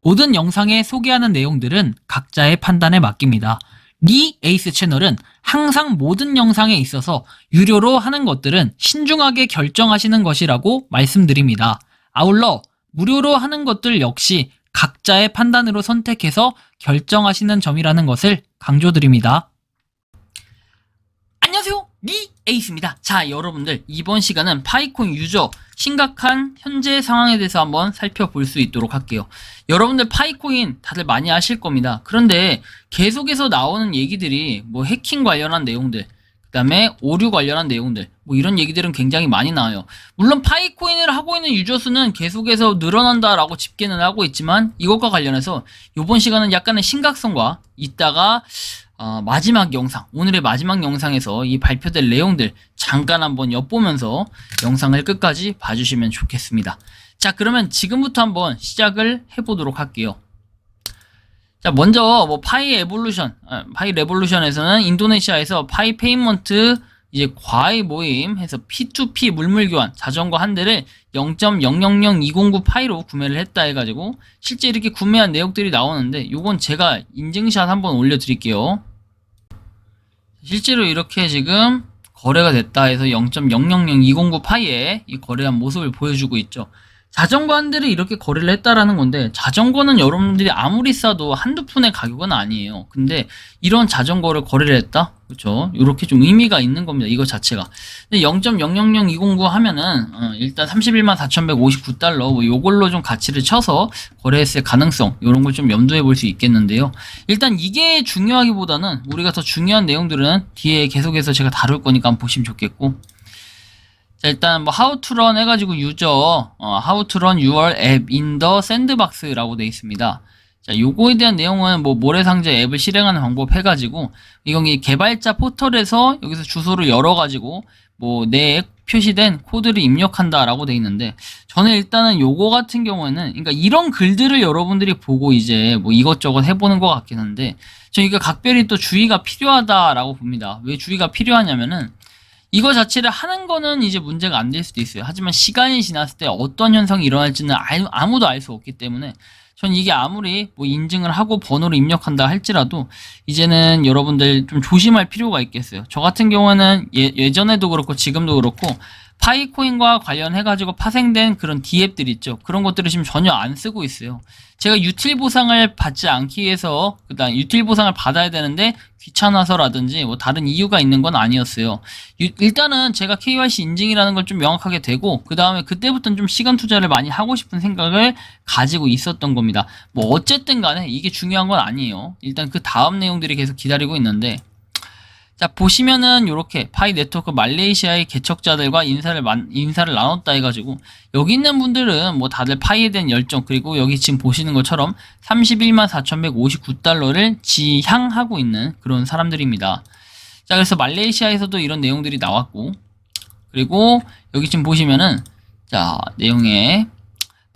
모든 영상에 소개하는 내용들은 각자의 판단에 맡깁니다. 리 에이스 채널은 항상 모든 영상에 있어서 유료로 하는 것들은 신중하게 결정하시는 것이라고 말씀드립니다. 아울러 무료로 하는 것들 역시 각자의 판단으로 선택해서 결정하시는 점이라는 것을 강조드립니다. 안녕하세요, 리 에이스입니다. 자, 여러분들 이번 시간은 파이코인 유저 심각한 현재 상황에 대해서 한번 살펴볼 수 있도록 할게요. 여러분들 파이코인 다들 많이 아실 겁니다. 그런데 계속해서 나오는 얘기들이 뭐 해킹 관련한 내용들, 그 다음에 오류 관련한 내용들, 뭐 이런 얘기들은 굉장히 많이 나와요. 물론 파이코인을 하고 있는 유저 수는 계속해서 늘어난다라고 집계는 하고 있지만 이것과 관련해서 이번 시간은 약간의 심각성과 이따가 마지막 영상, 오늘의 마지막 영상에서 이 발표될 내용들 잠깐 한번 엿보면서 영상을 끝까지 봐주시면 좋겠습니다. 자, 그러면 지금부터 한번 시작을 해보도록 할게요. 자, 먼저 뭐 파이 레볼루션에서는 인도네시아에서 파이 페이먼트 이제 과외 모임 해서 P2P 물물 교환 자전거 한 대를 0.000209 파이로 구매를 했다 해가지고 실제 이렇게 구매한 내역들이 나오는데 요건 제가 인증샷 한번 올려드릴게요. 실제로 이렇게 지금 거래가 됐다 해서 0.000209 파이에 이 거래한 모습을 보여주고 있죠. 자전거 한 대를 이렇게 거래를 했다라는 건데, 자전거는 여러분들이 아무리 싸도 한두 푼의 가격은 아니에요. 근데 이런 자전거를 거래를 했다? 그렇죠? 이렇게 좀 의미가 있는 겁니다. 이거 자체가. 근데 0.000209 하면은 일단 314,159달러 뭐 요걸로 좀 가치를 쳐서 거래했을 가능성, 이런 걸 좀 염두에 볼 수 있겠는데요. 일단 이게 중요하기보다는 우리가 더 중요한 내용들은 뒤에 계속해서 제가 다룰 거니까 한번 보시면 좋겠고, 자, 일단 뭐 how to run 해가지고 유저 how to run your app in the sandbox 라고 되어 있습니다. 자, 요거에 대한 내용은 뭐 모래상자 앱을 실행하는 방법 해가지고 이건 이 개발자 포털에서 여기서 주소를 열어가지고 뭐 내 표시된 코드를 입력한다 라고 되어 있는데, 저는 일단은 요거 같은 경우에는 그러니까 이런 글들을 여러분들이 보고 이제 뭐 이것저것 해보는 것 같긴 한데, 저는 이거 각별히 또 주의가 필요하다라고 봅니다. 왜 주의가 필요하냐면은 이거 자체를 하는 거는 이제 문제가 안 될 수도 있어요. 하지만 시간이 지났을 때 어떤 현상이 일어날지는 아무도 알 수 없기 때문에 전 이게 아무리 뭐 인증을 하고 번호를 입력한다 할지라도 이제는 여러분들 좀 조심할 필요가 있겠어요. 저 같은 경우는 예전에도 그렇고 지금도 그렇고 파이코인과 관련해가지고 파생된 그런 D앱들 있죠. 그런 것들을 지금 전혀 안 쓰고 있어요. 제가 유틸 보상을 받지 않기 위해서, 그다음 유틸 보상을 받아야 되는데 귀찮아서라든지 뭐 다른 이유가 있는 건 아니었어요. 일단은 제가 KYC 인증이라는 걸 좀 명확하게 되고, 그 다음에 그때부터는 좀 시간 투자를 많이 하고 싶은 생각을 가지고 있었던 겁니다. 뭐 어쨌든 간에 이게 중요한 건 아니에요. 일단 그 다음 내용들이 계속 기다리고 있는데, 자, 보시면은 요렇게 파이 네트워크 말레이시아의 개척자들과 인사를 나눴다 해가지고 여기 있는 분들은 뭐 다들 파이에 대한 열정, 그리고 여기 지금 보시는 것처럼 314,159달러를 지향하고 있는 그런 사람들입니다. 자, 그래서 말레이시아에서도 이런 내용들이 나왔고, 그리고 여기 지금 보시면은 자, 내용에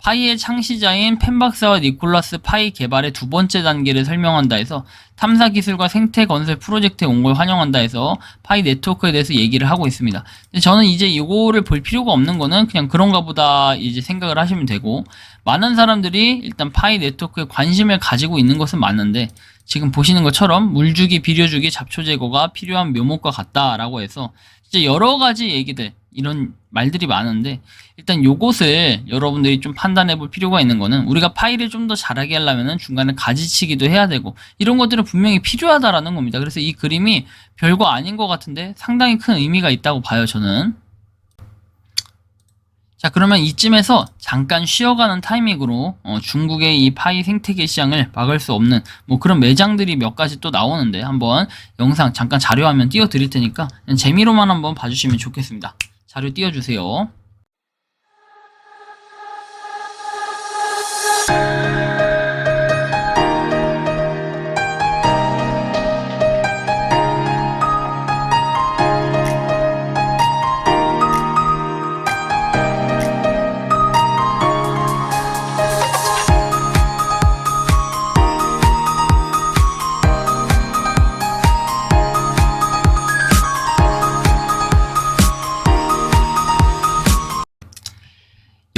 파이의 창시자인 펜박사와 니콜라스 파이 개발의 두 번째 단계를 설명한다 해서 탐사 기술과 생태 건설 프로젝트에 온 걸 환영한다 해서 파이 네트워크에 대해서 얘기를 하고 있습니다. 근데 저는 이제 이거를 볼 필요가 없는 거는 그냥 그런가 보다 이제 생각을 하시면 되고, 많은 사람들이 일단 파이 네트워크에 관심을 가지고 있는 것은 맞는데, 지금 보시는 것처럼 물주기, 비료주기, 잡초 제거가 필요한 묘목과 같다라고 해서 이제 여러 가지 얘기들, 이런 말들이 많은데, 일단 요것을 여러분들이 좀 판단해 볼 필요가 있는 거는, 우리가 파이를 좀 더 잘하게 하려면은 중간에 가지치기도 해야 되고 이런 것들은 분명히 필요하다라는 겁니다. 그래서 이 그림이 별거 아닌 것 같은데 상당히 큰 의미가 있다고 봐요, 저는. 자, 그러면 이쯤에서 잠깐 쉬어가는 타이밍으로 중국의 이 파이 생태계 시장을 막을 수 없는 뭐 그런 매장들이 몇 가지 또 나오는데, 한번 영상 잠깐 자료화면 띄워 드릴 테니까 그냥 재미로만 한번 봐주시면 좋겠습니다. 자료 띄워주세요.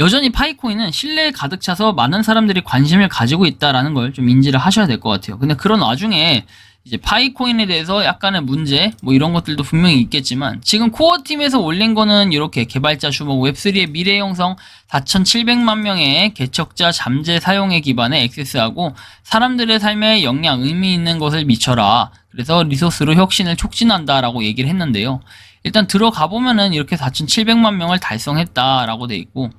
여전히 파이코인은 신뢰에 가득 차서 많은 사람들이 관심을 가지고 있다라는 걸 좀 인지를 하셔야 될 것 같아요. 근데 그런 와중에 이제 파이코인에 대해서 약간의 문제 뭐 이런 것들도 분명히 있겠지만 지금 코어팀에서 올린 거는 이렇게 개발자 주목 웹3의 미래 형성 4,700만 명의 개척자 잠재 사용에 기반해 액세스하고 사람들의 삶에 영향 의미 있는 것을 미쳐라. 그래서 리소스로 혁신을 촉진한다라고 얘기를 했는데요. 일단 들어가 보면은 이렇게 4,700만 명을 달성했다라고 돼 있고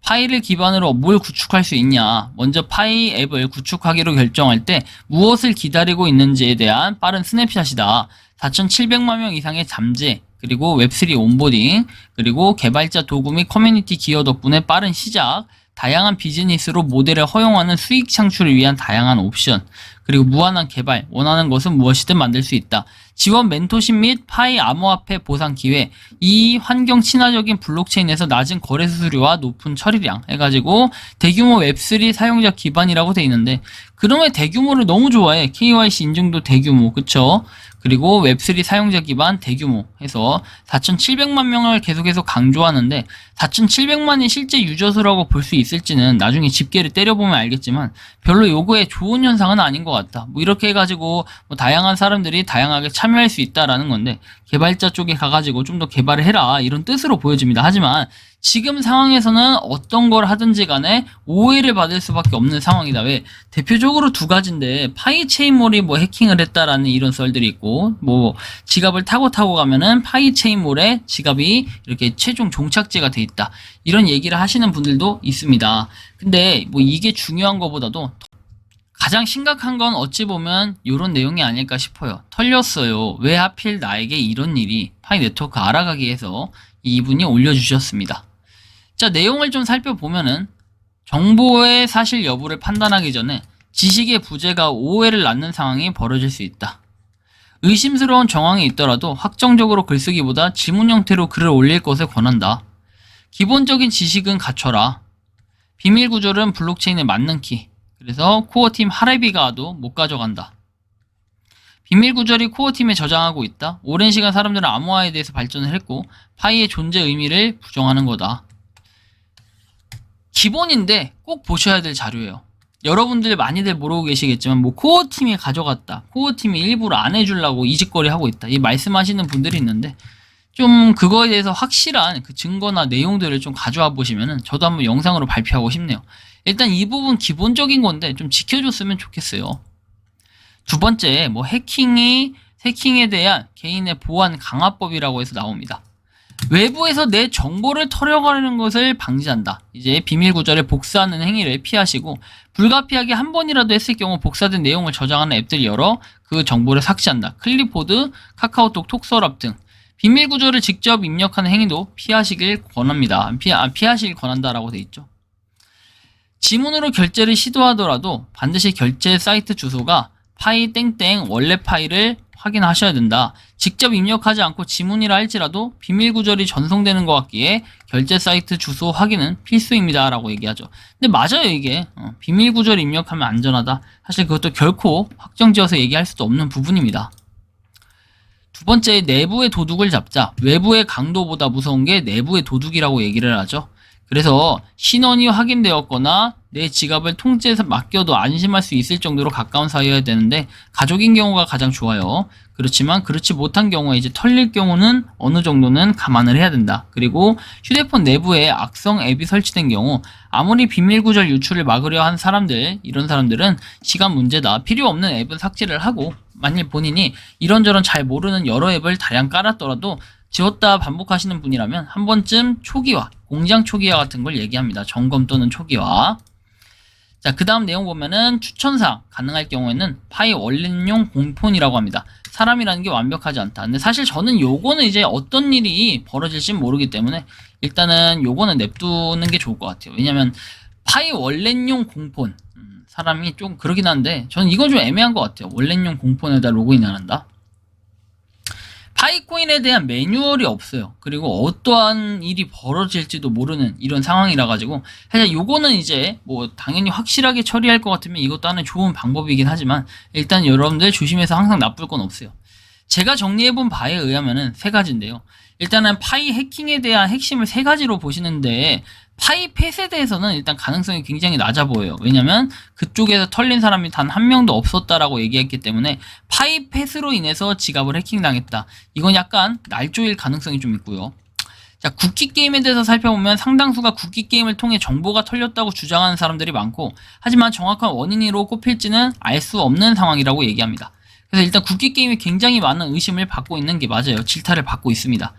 파이를 기반으로 뭘 구축할 수 있냐. 먼저 파이 앱을 구축하기로 결정할 때 무엇을 기다리고 있는지에 대한 빠른 스냅샷이다. 4,700만 명 이상의 잠재, 그리고 웹3 온보딩, 그리고 개발자 도구 및 커뮤니티 기여 덕분에 빠른 시작, 다양한 비즈니스로 모델을 허용하는 수익 창출을 위한 다양한 옵션, 그리고 무한한 개발, 원하는 것은 무엇이든 만들 수 있다. 지원 멘토십 및 파이 암호화폐 보상 기회, 이 환경 친화적인 블록체인에서 낮은 거래 수수료와 높은 처리량 해가지고 대규모 웹3 사용자 기반이라고 돼 있는데 그놈의 대규모를 너무 좋아해. KYC 인증도 대규모, 그쵸? 그리고 웹3 사용자 기반 대규모 해서 4,700만 명을 계속해서 강조하는데 4,700만이 실제 유저 수라고 볼 수 있을지는 나중에 집계를 때려보면 알겠지만 별로 요거에 좋은 현상은 아닌 것 같다. 뭐 이렇게 해가지고 뭐 다양한 사람들이 다양하게 참여할 수 있다라는 건데 개발자 쪽에 가가지고 좀 더 개발을 해라 이런 뜻으로 보여집니다. 하지만 지금 상황에서는 어떤 걸 하든지 간에 오해를 받을 수밖에 없는 상황이다. 왜? 대표적으로 두 가지인데 파이 체인몰이 뭐 해킹을 했다라는 이런 썰들이 있고 뭐 지갑을 타고 가면은 파이 체인몰에 지갑이 이렇게 최종 종착지가 돼 있다. 이런 얘기를 하시는 분들도 있습니다. 근데 뭐 이게 중요한 것보다도 가장 심각한 건 어찌 보면 이런 내용이 아닐까 싶어요. 털렸어요. 왜 하필 나에게 이런 일이 파이 네트워크 알아가기 위해서 이분이 올려주셨습니다. 자, 내용을 좀 살펴보면은 정보의 사실 여부를 판단하기 전에 지식의 부재가 오해를 낳는 상황이 벌어질 수 있다. 의심스러운 정황이 있더라도 확정적으로 글쓰기보다 지문 형태로 글을 올릴 것을 권한다. 기본적인 지식은 갖춰라. 비밀 구조는 블록체인에 맞는 키. 그래서 코어팀 하레비가 와도 못 가져간다. 비밀 구절이 코어팀에 저장하고 있다. 오랜 시간 사람들은 암호화에 대해서 발전을 했고 파이의 존재 의미를 부정하는 거다. 기본인데 꼭 보셔야 될 자료예요. 여러분들 많이들 모르고 계시겠지만 뭐 코어팀이 가져갔다. 코어팀이 일부러 안 해주려고 이직거리 하고 있다. 이 말씀하시는 분들이 있는데 좀 그거에 대해서 확실한 그 증거나 내용들을 좀 가져와 보시면은 저도 한번 영상으로 발표하고 싶네요. 일단 이 부분 기본적인 건데 좀 지켜줬으면 좋겠어요. 두 번째, 뭐 해킹에 대한 개인의 보안 강화법이라고 해서 나옵니다. 외부에서 내 정보를 털어가는 것을 방지한다. 이제 비밀 구절을 복사하는 행위를 피하시고 불가피하게 한 번이라도 했을 경우 복사된 내용을 저장하는 앱들을 열어 그 정보를 삭제한다. 클립보드, 카카오톡, 톡서랍 등 비밀 구절을 직접 입력하는 행위도 피하시길 권합니다. 피하시길 권한다라고 돼 있죠. 지문으로 결제를 시도하더라도 반드시 결제 사이트 주소가 파이 땡땡 원래 파일을 확인하셔야 된다. 직접 입력하지 않고 지문이라 할지라도 비밀 구절이 전송되는 것 같기에 결제 사이트 주소 확인은 필수입니다. 라고 얘기하죠. 근데 맞아요, 이게. 비밀 구절 입력하면 안전하다. 사실 그것도 결코 확정지어서 얘기할 수도 없는 부분입니다. 두 번째, 내부의 도둑을 잡자. 외부의 강도보다 무서운 게 내부의 도둑이라고 얘기를 하죠. 그래서 신원이 확인되었거나 내 지갑을 통째에서 맡겨도 안심할 수 있을 정도로 가까운 사이여야 되는데 가족인 경우가 가장 좋아요. 그렇지만 그렇지 못한 경우에 이제 털릴 경우는 어느 정도는 감안을 해야 된다. 그리고 휴대폰 내부에 악성 앱이 설치된 경우 아무리 비밀 구절 유출을 막으려 한 사람들, 이런 사람들은 시간 문제다. 필요 없는 앱은 삭제를 하고 만일 본인이 이런저런 잘 모르는 여러 앱을 다량 깔았더라도 지웠다 반복하시는 분이라면 한 번쯤 초기화, 공장 초기화 같은 걸 얘기합니다. 점검 또는 초기화. 자, 그 다음 내용 보면은 추천사항 가능할 경우에는 파이 원래용 공폰이라고 합니다. 사람이라는 게 완벽하지 않다. 근데 사실 저는 요거는 이제 어떤 일이 벌어질지 모르기 때문에 일단은 요거는 냅두는 게 좋을 것 같아요. 왜냐면 파이 원래용 공폰 사람이 좀 그러긴 한데 저는 이건 좀 애매한 것 같아요. 원래용 공폰에다 로그인 안 한다. 파이코인에 대한 매뉴얼이 없어요. 그리고 어떠한 일이 벌어질지도 모르는 이런 상황이라 가지고 사실 요거는 이제 뭐 당연히 확실하게 처리할 것 같으면 이것도 하나의 좋은 방법이긴 하지만 일단 여러분들 조심해서 항상 나쁠 건 없어요. 제가 정리해본 바에 의하면은 세 가지인데요. 일단은 파이 해킹에 대한 핵심을 세 가지로 보시는데 파이펫에 대해서는 일단 가능성이 굉장히 낮아 보여요. 왜냐면 그쪽에서 털린 사람이 단 한 명도 없었다라고 얘기했기 때문에 파이펫으로 인해서 지갑을 해킹당했다. 이건 약간 날조일 가능성이 좀 있고요. 자, 국기 게임에 대해서 살펴보면 상당수가 국기 게임을 통해 정보가 털렸다고 주장하는 사람들이 많고, 하지만 정확한 원인으로 꼽힐지는 알 수 없는 상황이라고 얘기합니다. 그래서 일단 국기 게임이 굉장히 많은 의심을 받고 있는 게 맞아요. 질타를 받고 있습니다.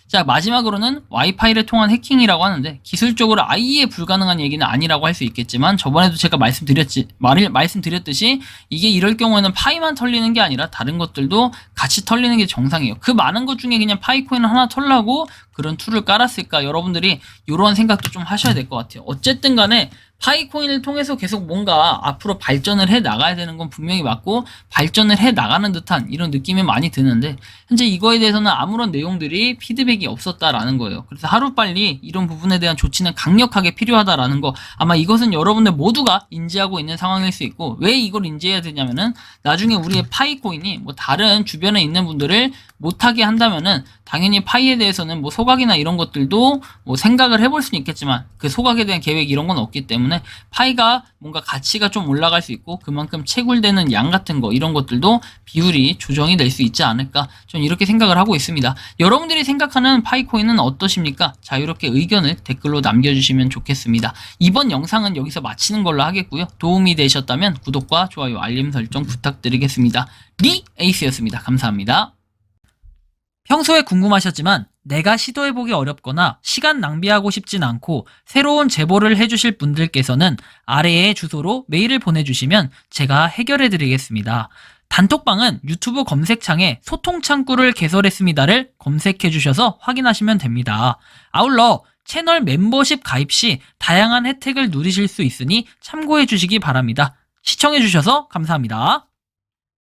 자, 마지막으로는 와이파이를 통한 해킹이라고 하는데, 기술적으로 아예 불가능한 얘기는 아니라고 할 수 있겠지만, 저번에도 제가 말씀드렸듯이 이게 이럴 경우에는 파이만 털리는 게 아니라 다른 것들도 같이 털리는 게 정상이에요. 그 많은 것 중에 그냥 파이코인을 하나 털라고 그런 툴을 깔았을까? 여러분들이 이런 생각도 좀 하셔야 될 것 같아요. 어쨌든 간에 파이코인을 통해서 계속 뭔가 앞으로 발전을 해 나가야 되는 건 분명히 맞고, 발전을 해 나가는 듯한 이런 느낌이 많이 드는데, 현재 이거에 대해서는 아무런 내용들이 피드백이 없었다라는 거예요. 그래서 하루빨리 이런 부분에 대한 조치는 강력하게 필요하다라는 거, 아마 이것은 여러분들 모두가 인지하고 있는 상황일 수 있고, 왜 이걸 인지해야 되냐면은 나중에 우리의 파이코인이 뭐 다른 주변에 있는 분들을 못하게 한다면은 당연히 파이에 대해서는 뭐 소각이나 이런 것들도 뭐 생각을 해볼 수는 있겠지만, 그 소각에 대한 계획 이런 건 없기 때문에 파이가 뭔가 가치가 좀 올라갈 수 있고, 그만큼 채굴되는 양 같은 거 이런 것들도 비율이 조정이 될 수 있지 않을까, 좀 이렇게 생각을 하고 있습니다. 여러분들이 생각하는 파이코인은 어떠십니까? 자유롭게 의견을 댓글로 남겨주시면 좋겠습니다. 이번 영상은 여기서 마치는 걸로 하겠고요. 도움이 되셨다면 구독과 좋아요, 알림 설정 부탁드리겠습니다. 리 에이스였습니다. 감사합니다. 평소에 궁금하셨지만 내가 시도해보기 어렵거나 시간 낭비하고 싶진 않고 새로운 제보를 해주실 분들께서는 아래의 주소로 메일을 보내주시면 제가 해결해드리겠습니다. 단톡방은 유튜브 검색창에 소통창구를 개설했습니다를 검색해주셔서 확인하시면 됩니다. 아울러 채널 멤버십 가입 시 다양한 혜택을 누리실 수 있으니 참고해주시기 바랍니다. 시청해주셔서 감사합니다.